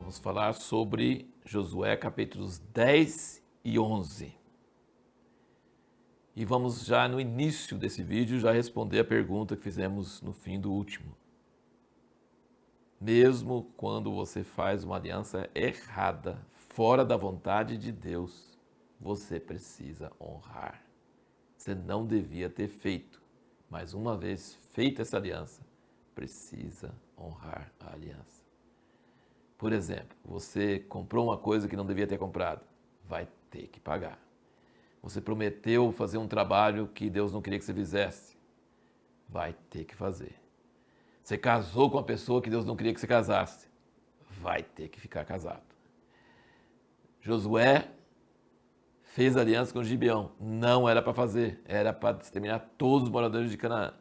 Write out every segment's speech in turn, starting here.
Vamos falar sobre Josué capítulos 10 e 11. E vamos já no início desse vídeo já responder a pergunta que fizemos no fim do último. Mesmo quando você faz uma aliança errada, fora da vontade de Deus, você precisa honrar. Você não devia ter feito, mas uma vez feita essa aliança, precisa honrar a aliança. Por exemplo, você comprou uma coisa que não devia ter comprado, vai ter que pagar. Você prometeu fazer um trabalho que Deus não queria que você fizesse, vai ter que fazer. Você casou com uma pessoa que Deus não queria que você casasse, vai ter que ficar casado. Josué fez aliança com Gibeão, não era para fazer, era para exterminar todos os moradores de Canaã.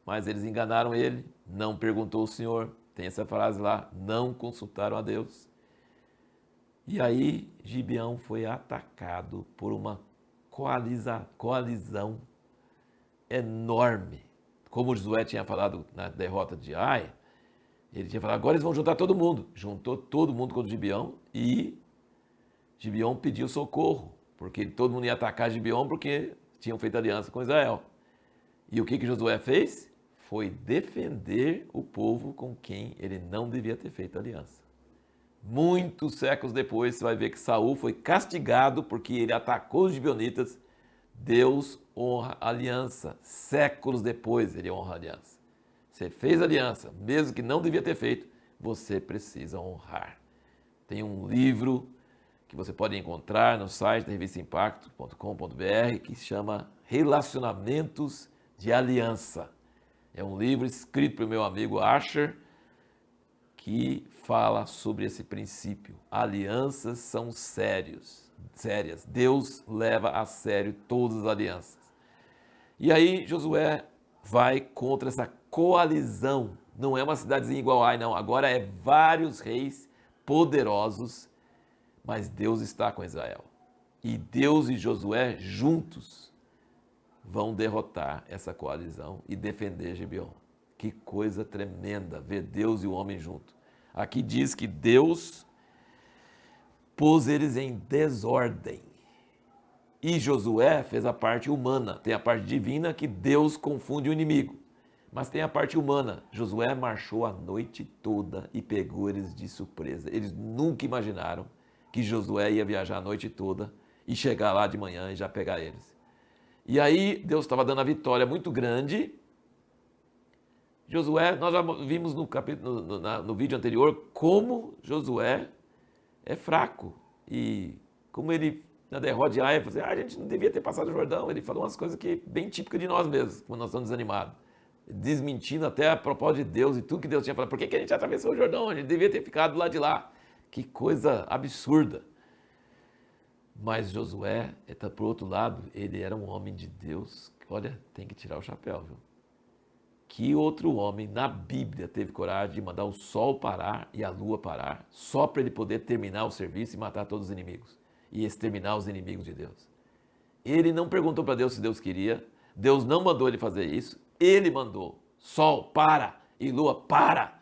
Mas eles enganaram ele, não perguntou ao Senhor, tem essa frase lá, não consultaram a Deus. E aí Gibeão foi atacado por uma coalizão enorme. Como Josué tinha falado na derrota de Ai, ele tinha falado, agora eles vão juntar todo mundo. Juntou todo mundo contra Gibeão e Gibeão pediu socorro, porque todo mundo ia atacar Gibeão porque tinham feito aliança com Israel. E o que Josué fez? Foi defender o povo com quem ele não devia ter feito aliança. Muitos séculos depois, você vai ver que Saul foi castigado porque ele atacou os gibeonitas. Deus honra a aliança. Séculos depois, ele honra a aliança. Você fez aliança, mesmo que não devia ter feito, você precisa honrar. Tem um livro que você pode encontrar no site da revistaimpacto.com.br que chama Relacionamentos de Aliança. É um livro escrito pelo meu amigo Asher, que fala sobre esse princípio. Alianças são sérias. Deus leva a sério todas as alianças. E aí Josué vai contra essa coalizão. Não é uma cidadezinha igual Ai, não. Agora é vários reis poderosos, mas Deus está com Israel. E Deus e Josué juntos vão derrotar essa coalizão e defender Gibeão. Que coisa tremenda ver Deus e o homem junto. Aqui diz que Deus pôs eles em desordem. E Josué fez a parte humana. Tem a parte divina que Deus confunde o inimigo. Mas tem a parte humana. Josué marchou a noite toda e pegou eles de surpresa. Eles nunca imaginaram que Josué ia viajar a noite toda e chegar lá de manhã e já pegar eles. E aí Deus estava dando a vitória muito grande. Josué, nós já vimos no vídeo anterior como Josué é fraco. E como ele, na derrota de Ai, falou assim, a gente não devia ter passado o Jordão. Ele falou umas coisas que bem típicas de nós mesmos, quando nós estamos desanimados. Desmentindo até a propósito de Deus e tudo que Deus tinha falado. Por que a gente atravessou o Jordão? A gente devia ter ficado lá de lá. Que coisa absurda. Mas Josué, por outro lado, ele era um homem de Deus. Olha, tem que tirar o chapéu, viu? Que outro homem na Bíblia teve coragem de mandar o sol parar e a lua parar, só para ele poder terminar o serviço e matar todos os inimigos e exterminar os inimigos de Deus? Ele não perguntou para Deus se Deus queria, Deus não mandou ele fazer isso, ele mandou, sol para e lua para,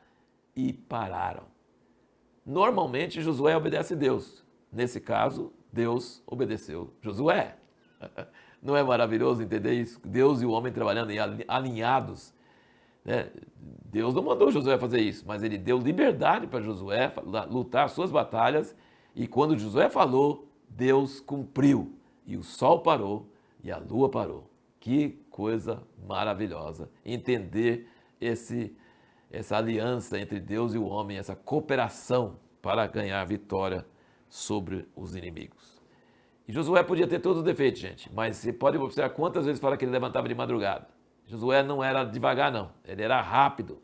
e pararam. Normalmente Josué obedece a Deus, nesse caso Deus obedeceu Josué. Não é maravilhoso entender isso? Deus e o homem trabalhando alinhados. Né? Deus não mandou Josué fazer isso, mas ele deu liberdade para Josué lutar as suas batalhas. E quando Josué falou, Deus cumpriu. E o sol parou e a lua parou. Que coisa maravilhosa entender essa aliança entre Deus e o homem, essa cooperação para ganhar vitória sobre os inimigos. E Josué podia ter todos os defeitos, gente, mas você pode observar quantas vezes fala que ele levantava de madrugada. Josué não era devagar, não, ele era rápido.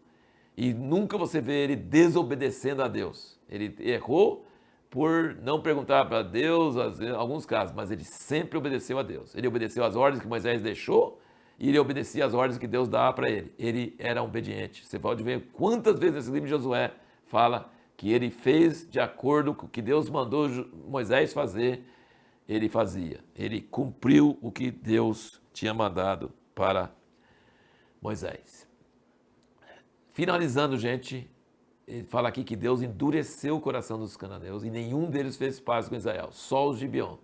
E nunca você vê ele desobedecendo a Deus. Ele errou por não perguntar para Deus, em alguns casos, mas ele sempre obedeceu a Deus. Ele obedeceu às ordens que Moisés deixou e ele obedecia às ordens que Deus dava para ele. Ele era obediente. Você pode ver quantas vezes esse livro de Josué fala que ele fez de acordo com o que Deus mandou Moisés fazer, ele fazia. Ele cumpriu o que Deus tinha mandado para Moisés. Finalizando, gente, ele fala aqui que Deus endureceu o coração dos cananeus e nenhum deles fez paz com Israel, só os Gibeon.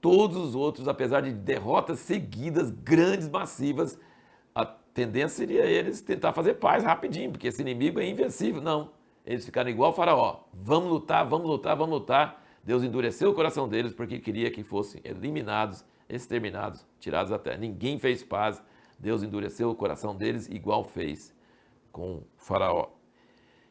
Todos os outros, apesar de derrotas seguidas, grandes, massivas, a tendência seria eles tentar fazer paz rapidinho, porque esse inimigo é invencível. Não, eles ficaram igual o faraó. Vamos lutar, vamos lutar, vamos lutar. Deus endureceu o coração deles porque queria que fossem eliminados, exterminados, tirados da terra. Ninguém fez paz. Deus endureceu o coração deles igual fez com o faraó.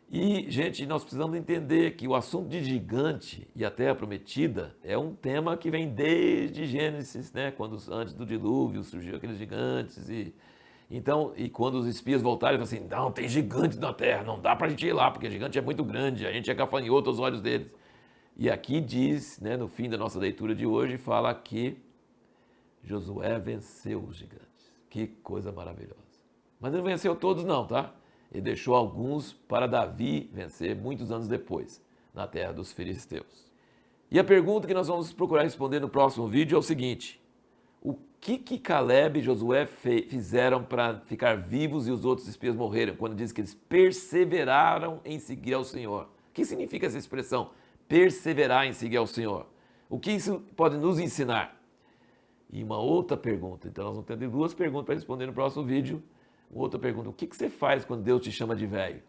E, gente, nós precisamos entender que o assunto de gigante e a terra prometida é um tema que vem desde Gênesis, né? Quando antes do dilúvio surgiu aqueles gigantes e quando os espias voltaram, eles falaram assim, não, tem gigantes na terra, não dá pra gente ir lá, porque gigante é muito grande, a gente é gafanhoto aos olhos deles. E aqui diz, né, no fim da nossa leitura de hoje, fala que Josué venceu os gigantes. Que coisa maravilhosa. Mas ele não venceu todos não, tá? Ele deixou alguns para Davi vencer muitos anos depois, na terra dos filisteus. E a pergunta que nós vamos procurar responder no próximo vídeo é o seguinte: o que Caleb e Josué fizeram para ficar vivos e os outros espias morreram, quando diz que eles perseveraram em seguir ao Senhor? O que significa essa expressão, perseverar em seguir ao Senhor? O que isso pode nos ensinar? E uma outra pergunta, então nós vamos ter duas perguntas para responder no próximo vídeo. Outra pergunta, o que você faz quando Deus te chama de velho?